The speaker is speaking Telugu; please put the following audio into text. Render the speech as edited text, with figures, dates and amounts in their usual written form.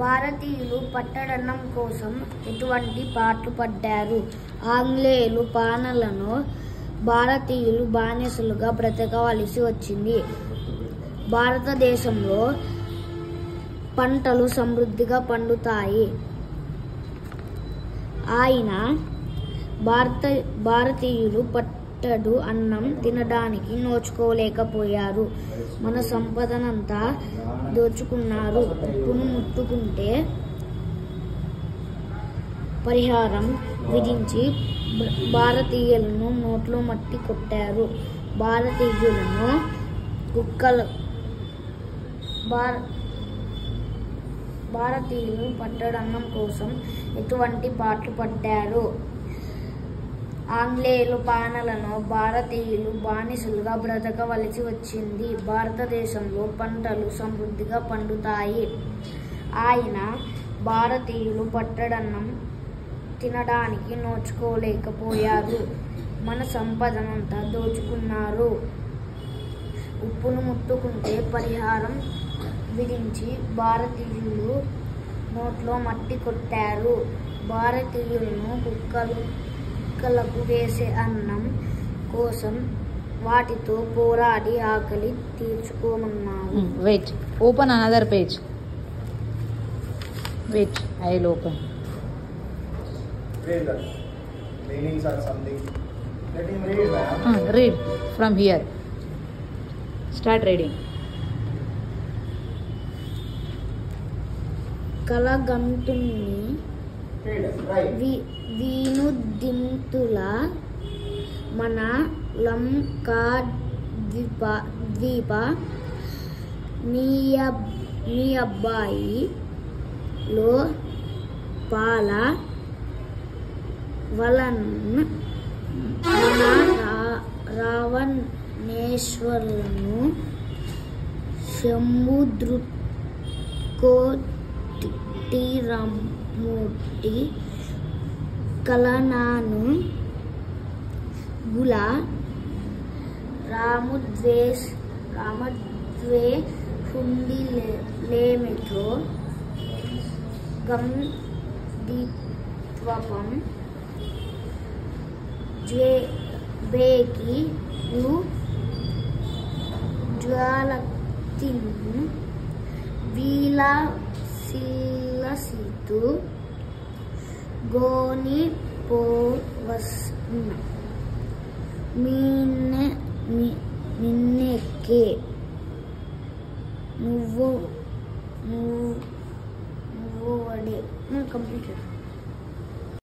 భారతీయులు పట్టడన్నం కోసం ఎటువంటి పాట్లు పడ్డారు? ఆంగ్లేయులు పాలనలో భారతీయులు బానిసలుగా బ్రతకవలసి వచ్చింది. భారతదేశంలో పంటలు సమృద్ధిగా పండుతాయి. భారతీయులు పట్టడు అన్నం తినడానికి నోచుకోలేకపోయారు. మన సంపదనంతా దోచుకున్నారు. ఉప్పును ముట్టుకుంటే పరిహారం విధించి భారతీయులను నోట్లో మట్టి కొట్టారు. భారతీయులు పట్టడన్నం కోసం ఎటువంటి పాట్లు పడ్డారు? ఆంగ్లేయుల పాలనలో భారతీయులు బానిసలుగా బ్రతకవలసి వచ్చింది. భారతదేశంలో పంటలు సమృద్ధిగా పండుతాయి. భారతీయులు పట్టడన్నం తినడానికి నోచుకోలేకపోయారు. మన సంపదనంతా దోచుకున్నారు. ఉప్పును ముట్టుకుంటే పరిహారం విధించి భారతీయులు నోట్లో మట్టి కొట్టారు. భారతీయులను కుక్కలకు వేసే అన్నం కోసం వాటితో పోరాడి ఆకలి తీర్చుకోమన్నారు. Wait, open another page. Wait, I'll open. Read that. Meanings are something. Let him read, ma'am. Read from here. Start reading. కలగంటుని వీనుదింతుల మన లంకా ద్వీప నీ అబ్బాయిలో పాల వలన మన రావణేశ్వరులను శంభుదృక్కోటిరమూర్తి కలనాను గుల రామద్వే హుండిలేమితో గం దీత్వపం బేకి జ్వాలక్తిన్ వీలసిలసితు గోని పోవస్ను మిన్నెక్కే నువ్వు వడే కంప్లీట్.